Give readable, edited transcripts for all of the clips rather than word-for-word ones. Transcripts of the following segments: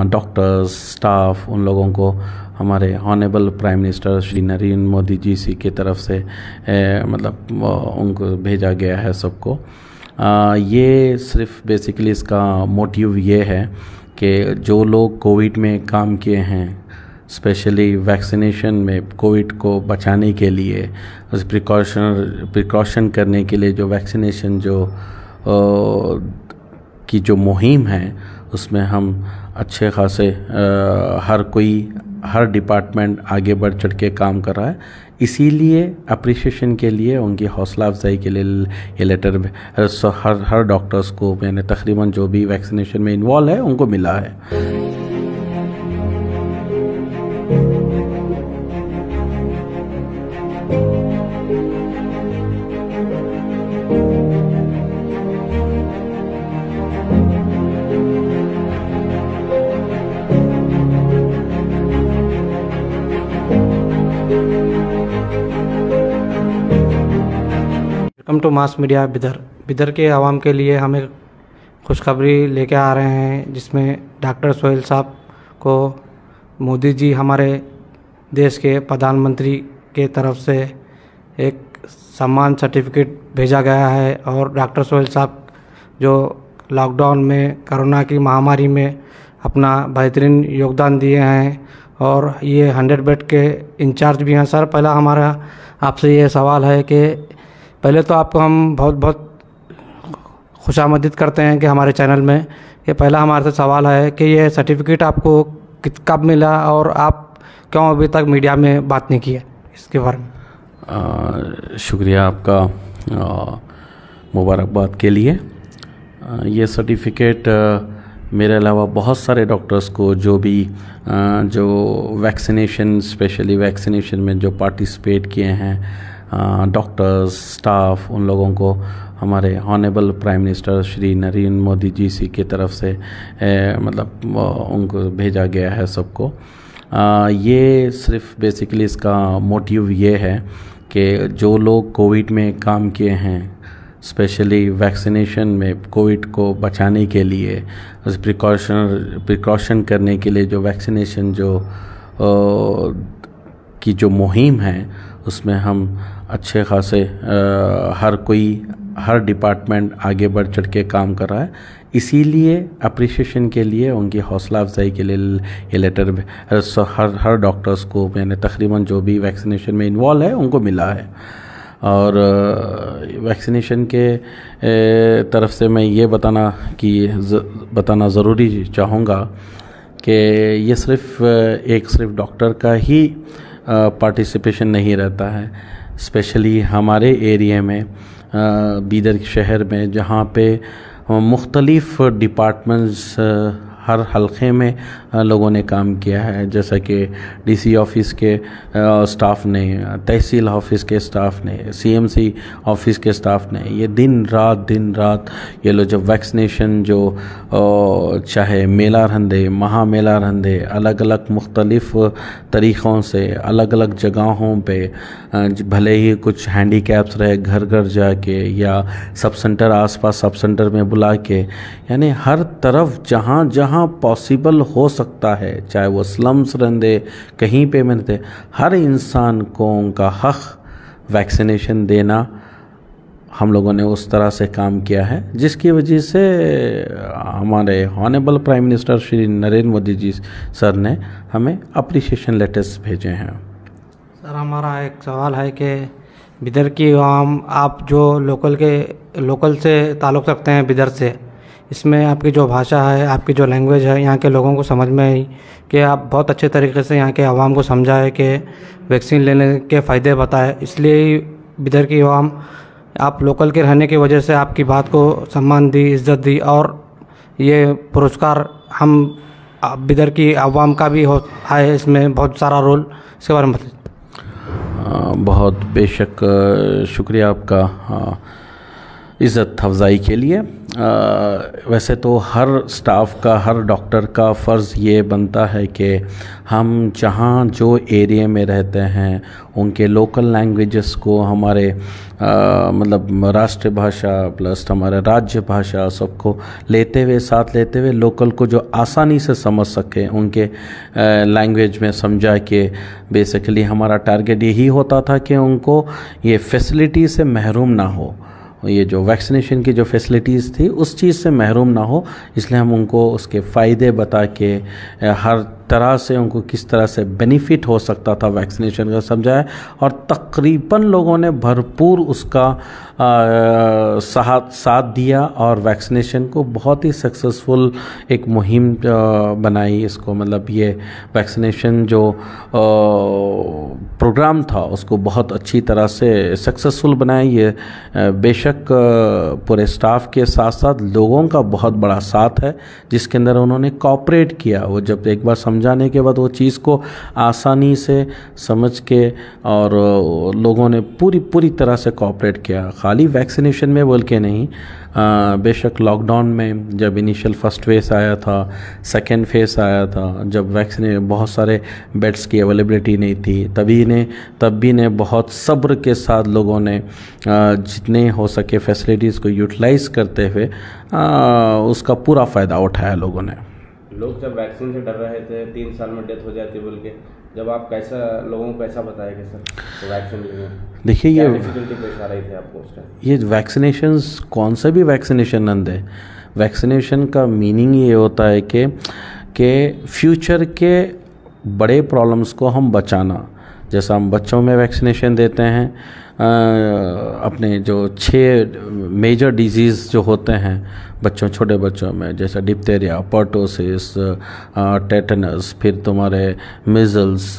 Doctors, staff, उन लोगों को हमारे honourable prime minister Shri Narendra Modi ji सी की तरफ से मतलब उनको भेजा गया है सबको। ये सिर्फ बेसिकली इसका मोटिव ये है कि जो लोग कोविड में काम किए हैं, स्पेशली वैक्सीनेशन में कोविड को बचाने के लिए, उस प्रिकॉशन करने के लिए जो वैक्सीनेशन की जो मुहिम है उसमें हम अच्छे खासे हर डिपार्टमेंट आगे बढ़ चढ़ के काम कर रहा है। इसीलिए अप्रिशिएशन के लिए, उनकी हौसला अफजाई के लिए ये लेटर हर डॉक्टर्स को मैंने तकरीबन जो भी वैक्सीनेशन में इन्वॉल्व है उनको मिला है। Welcome to mass media Bidar के आवाम के लिए हम एक खुशखबरी लेके आ रहे हैं, जिसमें डॉक्टर सोहेल साहब को मोदी जी हमारे देश के प्रधानमंत्री के तरफ से एक सम्मान सर्टिफिकेट भेजा गया है। और डॉक्टर सोहेल साहब जो लॉकडाउन में कोरोना की महामारी में अपना बेहतरीन योगदान दिए हैं और ये 100 बेड के इंचार्ज भी हैं। सर, पहला हमारा आपसे ये सवाल है कि पहले तो आपको हम बहुत बहुत खुशामदीद करते हैं कि हमारे चैनल में। ये पहला हमारे से सवाल है कि ये सर्टिफिकेट आपको कब मिला और आप क्यों अभी तक मीडिया में बात नहीं की है इसके बारे में। शुक्रिया आपका मुबारकबाद के लिए। ये सर्टिफिकेट मेरे अलावा बहुत सारे डॉक्टर्स को जो वैक्सीनेशन, स्पेशली वैक्सीनेशन में जो पार्टिसिपेट किए हैं, डॉक्टर्स, स्टाफ, उन लोगों को हमारे honourable prime minister Shri Narendra Modi ji सी की तरफ से मतलब उनको भेजा गया है सबको। ये सिर्फ बेसिकली इसका मोटिव ये है कि जो लोग कोविड में काम किए हैं, स्पेशली वैक्सीनेशन में कोविड को बचाने के लिए, उस प्रिकॉशन करने के लिए जो वैक्सीनेशन की जो मुहिम है उसमें हम अच्छे खासे हर डिपार्टमेंट आगे बढ़ चढ़ के काम कर रहा है। इसीलिए अप्रिशिएशन के लिए, उनकी हौसला अफजाई के लिए ये लेटर हर डॉक्टर्स को मैंने तकरीबन जो भी वैक्सीनेशन में इन्वॉल्व है उनको मिला है। और वैक्सीनेशन के तरफ से मैं ये बताना ज़रूरी चाहूँगा कि ये सिर्फ डॉक्टर का ही पार्टिसिपेशन नहीं रहता है। स्पेशली हमारे एरिया में, बीदर शहर में, जहाँ पे मुख्तलिफ़ डिपार्टमेंट्स हर हलक़े में लोगों ने काम किया है, जैसा कि डीसी ऑफिस के स्टाफ ने, तहसील ऑफिस के स्टाफ ने, सीएमसी ऑफिस के स्टाफ ने, ये दिन रात ये लोग जब वैक्सीनेशन चाहे मेला रंदे, महामेला रंदे, अलग अलग मुख्तलिफ़ तरीक़ों से अलग अलग जगहों पे, भले ही कुछ हैंडीकैप्स रहे घर घर जाके या सब सेंटर आसपास सब सेंटर में बुला के, यानी हर तरफ जहाँ पॉसिबल हो सकता है, चाहे वो स्लम्स रहते, कहीं पे मिलते, हर इंसान को उनका हक वैक्सीनेशन देना, हम लोगों ने उस तरह से काम किया है, जिसकी वजह से हमारे honourable prime minister Shri Narendra Modi ji sir ने हमें अप्रिशिएशन लेटर्स भेजे हैं। सर, हमारा एक सवाल है कि बिदर की आवाम, आप जो लोकल से ताल्लुक़ रखते हैं बिदर से, इसमें आपकी जो भाषा है, आपकी जो लैंग्वेज है, यहाँ के लोगों को समझ में आई कि आप बहुत अच्छे तरीके से यहाँ के आवाम को समझाए कि वैक्सीन लेने के फ़ायदे बताए। इसलिए बिदर की आवाम, आप लोकल के रहने की वजह से आपकी बात को सम्मान दी, इज़्ज़त दी, और ये पुरस्कार हम बिदर की आवाम का भी है, इसमें बहुत सारा रोल। इसके बारे में बताइए। बहुत बेशक शुक्रिया आपका इज़्ज़त अफजाई के लिए। वैसे तो हर स्टाफ का, हर डॉक्टर का फ़र्ज़ ये बनता है कि हम जहाँ जो एरिया में रहते हैं उनके लोकल लैंग्वेजेस को, हमारे मतलब राष्ट्रीय भाषा प्लस हमारे राज्य भाषा सबको लेते हुए, साथ लेते हुए लोकल को जो आसानी से समझ सके उनके लैंग्वेज में समझा के, बेसिकली हमारा टारगेट यही होता था कि उनको ये फैसिलिटी से महरूम ना हो, ये जो वैक्सीनेशन की जो फैसिलिटीज़ थी उस चीज़ से महरूम ना हो। इसलिए हम उनको उसके फ़ायदे बता के हर तरह से उनको किस तरह से बेनिफिट हो सकता था वैक्सीनेशन का समझाया, और तकरीबन लोगों ने भरपूर उसका साथ दिया और वैक्सीनेशन को बहुत ही सक्सेसफुल एक मुहिम बनाई इसको। मतलब ये वैक्सीनेशन जो प्रोग्राम था उसको बहुत अच्छी तरह से सक्सेसफुल बनाया। ये बेशक पूरे स्टाफ के साथ साथ लोगों का बहुत बड़ा साथ है जिसके अंदर उन्होंने कोऑपरेट किया। वो जब एक बार समझाने के बाद वो चीज़ को आसानी से समझ के, और लोगों ने पूरी तरह से कोऑपरेट किया। खाली वैक्सीनेशन में बोल के नहीं, बेशक लॉकडाउन में जब इनिशियल फर्स्ट फेज़ आया था, सेकेंड फेज़ आया था, जब वैक्सीन बहुत सारे बेड्स की अवेलेबिलिटी नहीं थी, तब भी ने बहुत सब्र के साथ लोगों ने जितने हो सके फैसिलिटीज़ को यूटिलाइज़ करते हुए उसका पूरा फ़ायदा उठाया लोगों ने। लोग जब वैक्सीन से डर रहे थे 3 साल में डेथ हो जाती बोल के, जब आप लोगों को कैसा बताया कि सर तो वैक्सीन देखिए ये डिफिकल्टी पेश आ रही थी आपको उस टाइम? ये वैक्सीनेशंस कौन सा भी वैक्सीनेशन नंद है, वैक्सीनेशन का मीनिंग ये होता है कि फ्यूचर के बड़े प्रॉब्लम्स को हम बचाना। जैसा हम बच्चों में वैक्सीनेशन देते हैं, अपने जो 6 मेजर डिजीज़ जो होते हैं छोटे बच्चों में, जैसे डिप्थेरिया, पर्टोसिस, टेटनस, फिर तुम्हारे मिजल्स,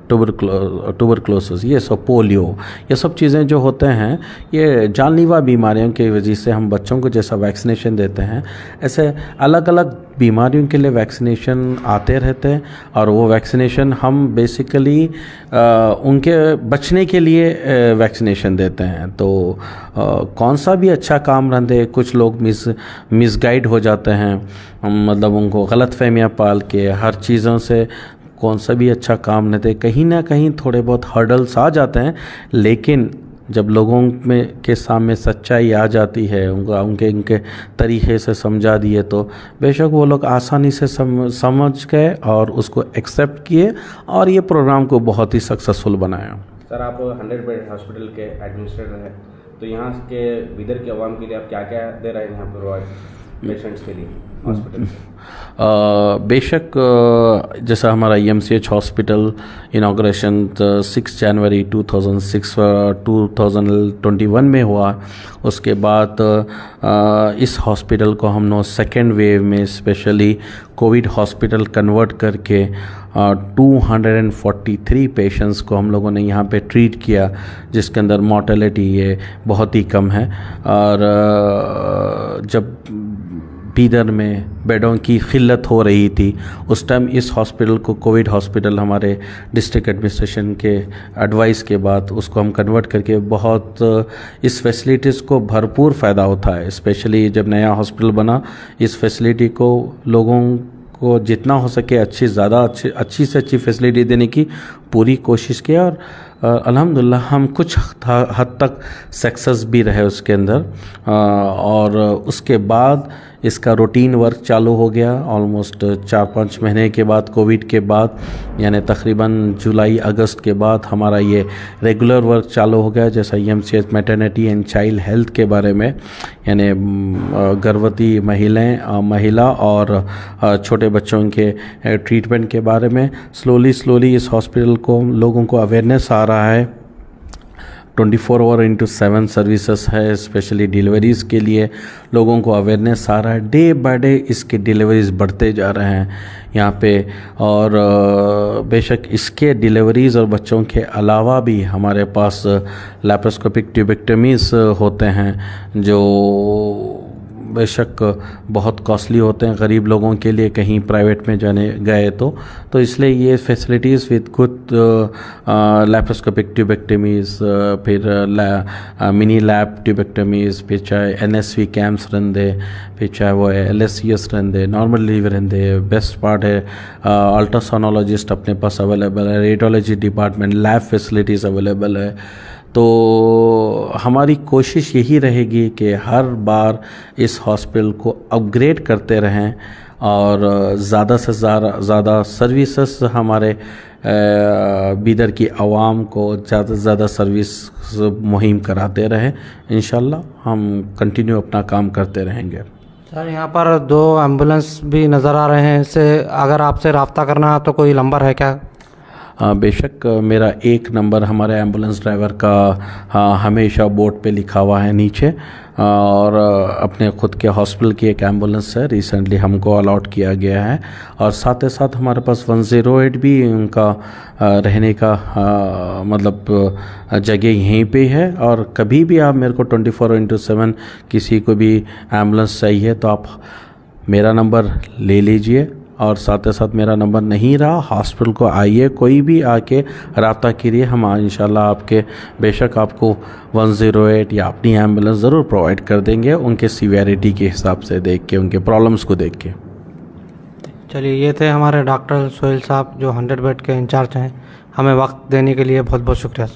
ट्यूबरक्लोसिस, ये सब, पोलियो, ये सब चीज़ें जो होते हैं ये जानलेवा बीमारियों की वजह से हम बच्चों को जैसा वैक्सीनेशन देते हैं, ऐसे अलग अलग बीमारियों के लिए वैक्सीनेशन आते रहते हैं। और वो वैक्सीनेशन हम बेसिकली उनके बचने के लिए वैक्सीनेशन देते हैं। तो कौन सा भी अच्छा काम रहते, कुछ लोग मिसगाइड हो जाते हैं, मतलब उनको गलत फहमियाँ पाल के हर चीज़ों से कौन सा भी अच्छा काम नहीं थे, कहीं ना कहीं थोड़े बहुत हर्डल्स आ जाते हैं। लेकिन जब लोगों में के सामने सच्चाई आ जाती है, उनके तरीके से समझा दिए, तो बेशक वो लोग आसानी से समझ गए और उसको एक्सेप्ट किए और ये प्रोग्राम को बहुत ही सक्सेसफुल बनाया। सर आप 100 बेड हॉस्पिटल के एडमिनिस्ट्रेटर हैं, तो यहाँ के बिदर के अवाम के लिए आप क्या क्या दे रहे हैं यहाँ प्रोवाइड पेशेंट्स के लिए हॉस्पिटल? बेशक जैसा हमारा EMCH हॉस्पिटल इनाग्रेशन 6 जनवरी 2021 में हुआ। उसके बाद इस हॉस्पिटल को हम लोग सेकेंड वेव में स्पेशली कोविड हॉस्पिटल कन्वर्ट करके 243 पेशेंट्स को हम लोगों ने यहाँ पे ट्रीट किया, जिसके अंदर मॉर्टेलिटी ये बहुत ही कम है। और जब बीदर में बेडों की किल्लत हो रही थी उस टाइम इस हॉस्पिटल को कोविड हॉस्पिटल हमारे डिस्ट्रिक्ट एडमिनिस्ट्रेशन के एडवाइस के बाद उसको हम कन्वर्ट करके बहुत इस फैसिलिटीज़ को भरपूर फ़ायदा होता है। स्पेशली जब नया हॉस्पिटल बना, इस फैसिलिटी को लोगों को जितना हो सके अच्छी से अच्छी फैसिलिटी देने की पूरी कोशिश किया। और अल्हम्दुलिल्लाह हम कुछ हद तक सक्सेस भी रहे उसके अंदर। और उसके बाद इसका रूटीन वर्क चालू हो गया ऑलमोस्ट 4-5 महीने के बाद, कोविड के बाद, यानी तकरीबन जुलाई अगस्त के बाद हमारा ये रेगुलर वर्क चालू हो गया। जैसा EMCH maternity and child health के बारे में, यानी गर्भवती महिला और छोटे बच्चों के ट्रीटमेंट के बारे में स्लोली इस हॉस्पिटल को लोगों को अवेयरनेस आ रहा है। 24/7 सर्विसेज है, स्पेशली डिलीवरीज़ के लिए लोगों को अवेयरनेस आ रहा है। डे बाय डे इसके डिलीवरीज़ बढ़ते जा रहे हैं यहाँ पे। और बेशक इसके डिलीवरीज़ और बच्चों के अलावा भी हमारे पास लैप्रोस्कोपिक ट्यूबेक्टमीज़ होते हैं, जो बेशक बहुत कॉस्टली होते हैं गरीब लोगों के लिए कहीं प्राइवेट में जाने गए तो इसलिए ये फैसिलिटीज़ विद गुड लैप्रोस्कोपिक ट्यूबेक्टमीज़, फिर मिनी लैब ट्यूबेक्टमीज़, फिर चाहे NSV कैम्प्स रहंदे, फिर चाहे वो LSCS रहंदे, नॉर्मल डिलीवरी रहंदे। बेस्ट पार्ट है अल्ट्रासोनोलॉजिस्ट अपने पास अवेलेबल है, radiology department, lab facilities available है। तो हमारी कोशिश यही रहेगी कि हर बार इस हॉस्पिटल को अपग्रेड करते रहें और ज़्यादा से ज़्यादा सर्विसेज हमारे बीदर की आवाम को ज़्यादा से ज़्यादा सर्विस मुहिम कराते रहें। इंशाल्लाह हम कंटिन्यू अपना काम करते रहेंगे। सर, यहाँ पर 2 एम्बुलेंस भी नज़र आ रहे हैं, इससे अगर आपसे रब्ता करना है तो कोई नंबर है क्या? बेशक मेरा एक नंबर हमारे एम्बुलेंस ड्राइवर का हमेशा बोर्ड पे लिखा हुआ है नीचे, और अपने ख़ुद के हॉस्पिटल की एक एम्बुलेंस है, रिसेंटली हमको अलॉट किया गया है। और साथ ही साथ हमारे पास 108 भी उनका रहने का मतलब जगह यहीं पे है। और कभी भी आप मेरे को 24/7 किसी को भी एम्बुलेंस चाहिए तो आप मेरा नंबर ले लीजिए, और साथ ही साथ मेरा नंबर नहीं रहा, हॉस्पिटल को आइए, कोई भी आके रब्ता कीजिए। हम इंशाल्लाह आपके बेशक आपको 108 या अपनी एम्बुलेंस ज़रूर प्रोवाइड कर देंगे, उनके सीवियरिटी के हिसाब से देख के, उनके प्रॉब्लम्स को देख के। चलिए, ये थे हमारे डॉक्टर सोहेल साहब जो 100 बेड के इंचार्ज हैं। हमें वक्त देने के लिए बहुत बहुत शुक्रिया।